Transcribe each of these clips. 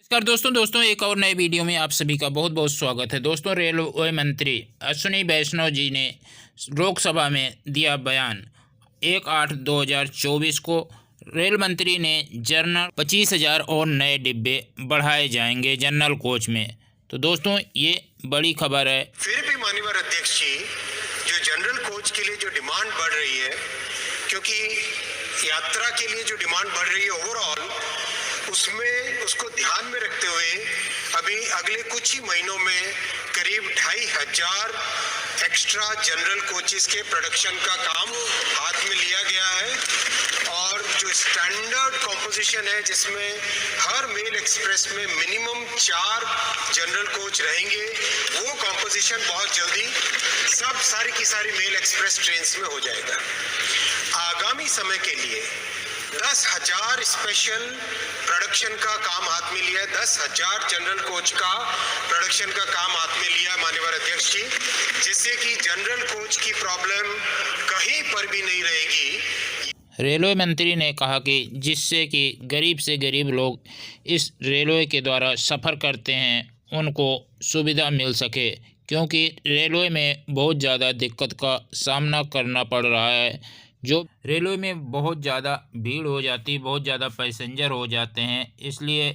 नमस्कार दोस्तों एक और नए वीडियो में आप सभी का बहुत बहुत स्वागत है। दोस्तों, रेलवे मंत्री अश्विनी वैष्णव जी ने लोकसभा में दिया बयान। 1/8/2024 को रेल मंत्री ने जनरल 25,000 और नए डिब्बे बढ़ाए जाएंगे जनरल कोच में। तो दोस्तों, ये बड़ी खबर है। फिर भी माननीय अध्यक्ष जी, जो जनरल कोच के लिए जो डिमांड बढ़ रही है, क्योंकि यात्रा के लिए जो डिमांड बढ़ रही है ओवरऑल, उसमें उसको ध्यान में रखते हुए अभी अगले कुछ ही महीनों में करीब 2,500 एक्स्ट्रा जनरल कोचेस के प्रोडक्शन का काम हाथ में लिया गया है। और जो स्टैंडर्ड कॉम्पोजिशन है, जिसमें हर मेल एक्सप्रेस में मिनिमम 4 जनरल कोच रहेंगे, वो कॉम्पोजिशन बहुत जल्दी सारी की सारी मेल एक्सप्रेस ट्रेन्स में हो जाएगा। आगामी समय के लिए 10,000 स्पेशल प्रोडक्शन का काम हाथ में लिया है। 10,000 जनरल कोच का प्रोडक्शन का काम हाथ में लिया है माननीय अध्यक्ष जी, जिससे कि जनरल कोच की प्रॉब्लम कहीं पर भी नहीं रहेगी। रेलवे मंत्री ने कहा कि जिससे कि गरीब से गरीब लोग इस रेलवे के द्वारा सफ़र करते हैं उनको सुविधा मिल सके, क्योंकि रेलवे में बहुत ज़्यादा दिक्कत का सामना करना पड़ रहा है। जो रेलवे में बहुत ज़्यादा भीड़ हो जाती, बहुत ज़्यादा पैसेंजर हो जाते हैं, इसलिए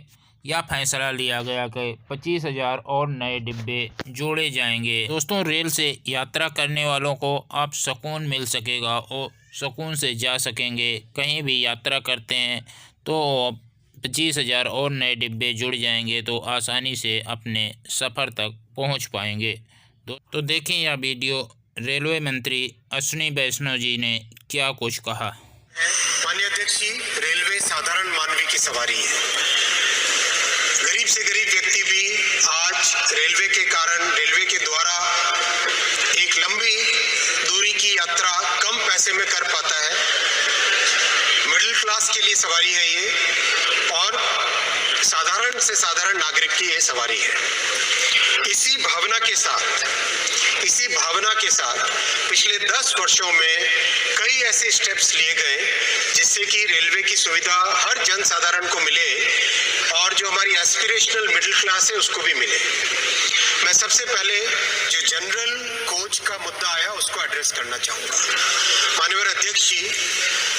यह फैसला लिया गया कि 25,000 और नए डिब्बे जोड़े जाएंगे। दोस्तों, रेल से यात्रा करने वालों को अब सुकून मिल सकेगा और सुकून से जा सकेंगे। कहीं भी यात्रा करते हैं तो 25,000 और नए डिब्बे जुड़ जाएंगे तो आसानी से अपने सफ़र तक पहुंच पाएंगे। तो देखें यह वीडियो, रेलवे मंत्री अश्विनी वैष्णव जी ने क्या कुछ कहा। माननीय अध्यक्ष जी, रेलवे साधारण मानवी की सवारी है। गरीब से गरीब व्यक्ति भी आज रेलवे के कारण, रेलवे के द्वारा एक लंबी दूरी की यात्रा कम पैसे में कर पाता है। मिडिल क्लास के लिए सवारी है ये, और साधारण से साधारण नागरिक की ये सवारी है। इसी भावना के साथ पिछले 10 वर्षों में कई ऐसे स्टेप्स लिए गए जिससे कि रेलवे की सुविधा हर जन साधारण को मिले और जो हमारी एस्पिरेशनल मिडिल क्लास है उसको भी मिले। मैं सबसे पहले जो जनरल कोच का मुद्दा आया उसको एड्रेस करना चाहूँगा। माननीय अध्यक्ष जी,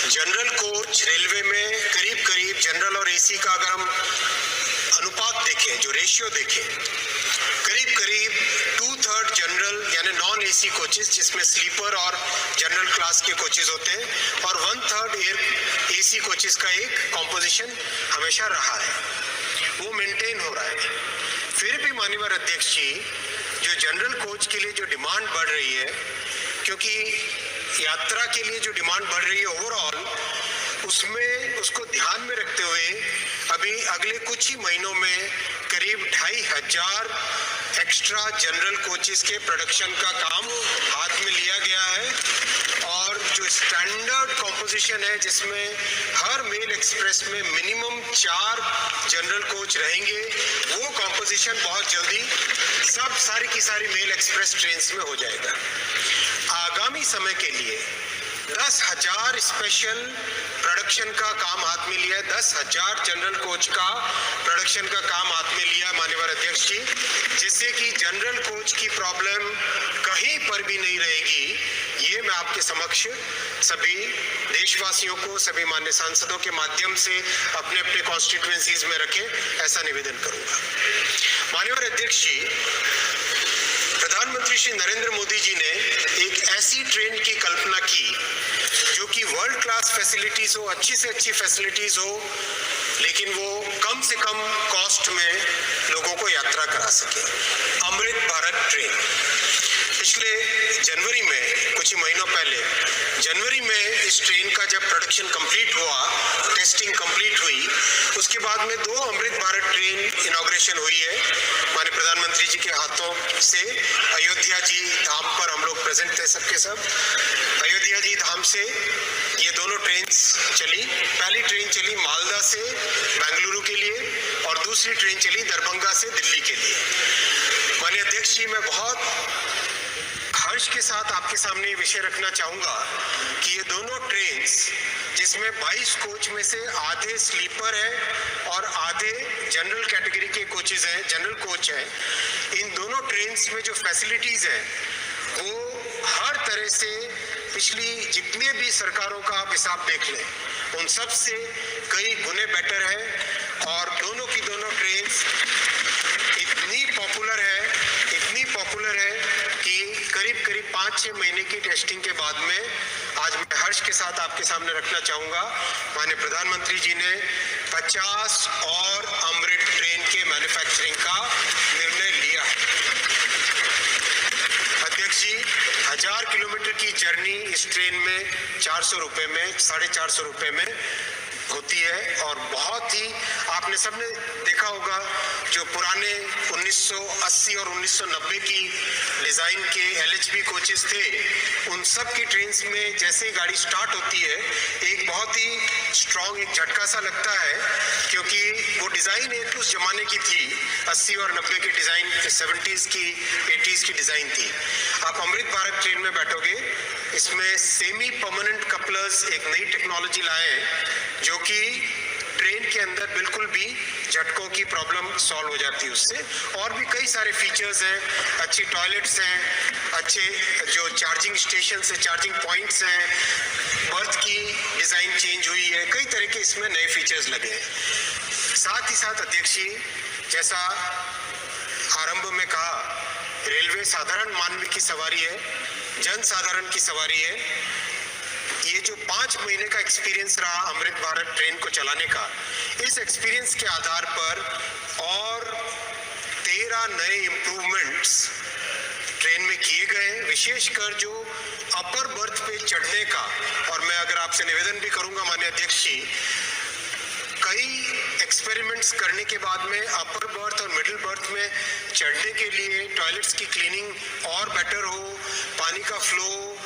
जनरल कोच रेलवे में करीब जनरल और एसी का अगर हम अनुपात देखें, जो रेशियो देखें, करीब 2/3 जनरल यानी नॉन एसी कोचेस, जिसमें स्लीपर और जनरल क्लास के कोचेस होते हैं, और 1/3 एयर एसी कोचेस का एक कॉम्पोजिशन हमेशा रहा है, वो मेंटेन हो रहा है। फिर भी माननीय अध्यक्ष जी, जो जनरल कोच के लिए जो डिमांड बढ़ रही है, क्योंकि यात्रा के लिए जो डिमांड बढ़ रही है ओवरऑल, उसमें उसको ध्यान में रखते हुए अभी अगले कुछ ही महीनों में करीब 2,500 एक्स्ट्रा जनरल कोचेस के प्रोडक्शन का काम हाथ में लिया गया है। और जो स्टैंडर्ड कॉम्पोजिशन है, जिसमें हर मेल एक्सप्रेस में मिनिमम 4 जनरल कोच रहेंगे, वो कॉम्पोजिशन बहुत जल्दी सारी की सारी मेल एक्सप्रेस ट्रेन्स में हो जाएगा। आगामी समय के लिए 10,000 स्पेशल प्रोडक्शन का काम हाथ में लिया है। 10,000 जनरल कोच का प्रोडक्शन का काम हाथ में लिया है माननीय अध्यक्ष जी, जिससे कि जनरल कोच की प्रॉब्लम कहीं पर भी नहीं रहेगी। ये मैं आपके समक्ष सभी देशवासियों को, सभी मान्य सांसदों के माध्यम से अपने अपने कॉन्स्टिट्यूएंसीज में रखें, ऐसा निवेदन करूंगा। माननीय अध्यक्ष जी, प्रधानमंत्री श्री नरेंद्र मोदी जी ने एक ऐसी ट्रेन की कल्पना की जो कि वर्ल्ड क्लास फैसिलिटीज हो, अच्छी से अच्छी फैसिलिटीज हो, लेकिन वो कम से कम कॉस्ट में लोगों को यात्रा करा सके। अमृत भारत ट्रेन पिछले जनवरी में, कुछ ही महीनों पहले जनवरी में इस ट्रेन का जब प्रोडक्शन कंप्लीट हुआ, टेस्टिंग कंप्लीट हुई, उसके बाद में 2 अमृत भारत ट्रेन इनॉग्रेशन हुई है माननीय प्रधानमंत्री जी के हाथों से। अयोध्या जी धाम पर हम लोग प्रेजेंट थे सबके सब। अयोध्या जी धाम से ये दोनों ट्रेन चली। पहली ट्रेन चली मालदा से बेंगलुरु के लिए और दूसरी ट्रेन चली दरभंगा से दिल्ली के लिए। माननीय अध्यक्ष जी, मैं बहुत हर्ष के साथ आपके सामने ये विषय रखना चाहूँगा कि ये दोनों ट्रेन्स, जिसमें 22 कोच में से आधे स्लीपर है और आधे जनरल कैटेगरी के कोचेज हैं, जनरल कोच हैं, इन दोनों ट्रेन्स में जो फैसिलिटीज़ हैं वो हर तरह से पिछली जितने भी सरकारों का आप हिसाब देख लें उन सब से कई गुने बेटर है। और दोनों की दोनों ट्रेन्स इतनी पॉपुलर है कि करीब 5-6 महीने की टेस्टिंग के बाद में आज मैं हर्ष के साथ आपके सामने रखना चाहूँगा, माननीय प्रधानमंत्री जी ने 50 और अमृत ट्रेन के मैन्युफैक्चरिंग का निर्णय लिया है। अध्यक्ष जी, 1000 किलोमीटर की जर्नी इस ट्रेन में 400 रुपये में, 450 रुपये में होती है। और बहुत ही आपने सबने देखा होगा जो पुराने 1980 और 1990 की डिज़ाइन के LHB कोचेस थे, उन सब की ट्रेन्स में जैसे ही गाड़ी स्टार्ट होती है एक बहुत ही स्ट्रॉन्ग एक झटका सा लगता है, क्योंकि वो डिज़ाइन एक उस जमाने की थी, 80 और 90 के डिज़ाइन, 70s की 80s की डिज़ाइन थी। आप अमृत भारत ट्रेन में बैठोगे, इसमें सेमी परमानेंट कपलर्स एक नई टेक्नोलॉजी लाए हैं जो कि ट्रेन के अंदर बिल्कुल भी झटकों की प्रॉब्लम सॉल्व हो जाती है उससे। और भी कई सारे फीचर्स हैं, अच्छी टॉयलेट्स हैं, अच्छे जो चार्जिंग स्टेशन है, चार्जिंग पॉइंट्स हैं, बर्थ की डिज़ाइन चेंज हुई है, कई तरह के इसमें नए फीचर्स लगे हैं। साथ ही साथ अध्यक्ष जी, जैसा आरंभ में कहा, रेलवे साधारण मानव की सवारी है, जन साधारण की सवारी है। ये जो 5 महीने का एक्सपीरियंस रहा अमृत भारत ट्रेन को चलाने का, इस एक्सपीरियंस के आधार पर और 13 नए इम्प्रूवमेंट्स ट्रेन में किए गए, विशेषकर जो अपर बर्थ पे चढ़ने का। और मैं अगर आपसे निवेदन भी करूंगा माननीय अध्यक्ष जी, कई एक्सपेरिमेंट्स करने के बाद में अपर बर्थ और मिडिल बर्थ में चढ़ने के लिए टॉयलेट्स की क्लीनिंग और बेटर हो, पानी का फ्लो,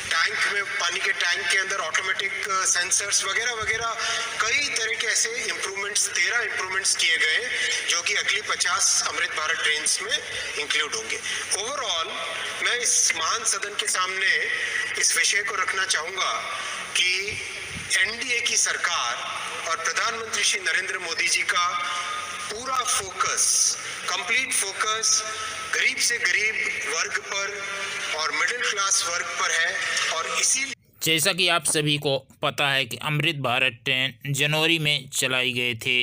टैंक में पानी के टैंक के अंदर ऑटोमेटिक सेंसर्स वगैरह वगैरह कई तरह के ऐसे इम्प्रूवमेंट्स, 13 इम्प्रूवमेंट्स किए गए जो कि अगली 50 अमृत भारत ट्रेन्स में इंक्लूड होंगे। ओवरऑल मैं इस महान सदन के सामने इस विषय को रखना चाहूँगा कि NDA की सरकार और प्रधानमंत्री श्री नरेंद्र मोदी जी का पूरा फोकस, कंप्लीट फोकस गरीब से गरीब वर्ग पर और मिडिल क्लास वर्ग पर है। और इसीलिए जैसा कि आप सभी को पता है कि अमृत भारत ट्रेन जनवरी में चलाई गए थे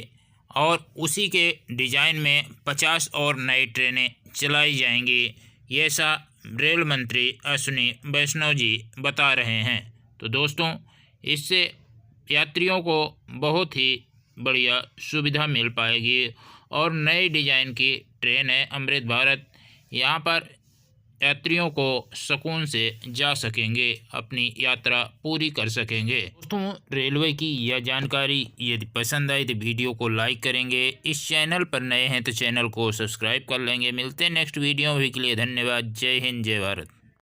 और उसी के डिज़ाइन में 50 और नई ट्रेनें चलाई जाएंगी, ऐसा रेल मंत्री अश्विनी वैष्णव जी बता रहे हैं। तो दोस्तों, इससे यात्रियों को बहुत ही बढ़िया सुविधा मिल पाएगी और नए डिज़ाइन की ट्रेन है अमृत भारत। यहाँ पर यात्रियों को सुकून से जा सकेंगे, अपनी यात्रा पूरी कर सकेंगे। दोस्तों, रेलवे की यह जानकारी यदि पसंद आई तो वीडियो को लाइक करेंगे, इस चैनल पर नए हैं तो चैनल को सब्सक्राइब कर लेंगे। मिलते हैं नेक्स्ट वीडियो के लिए। धन्यवाद। जय हिंद, जय भारत।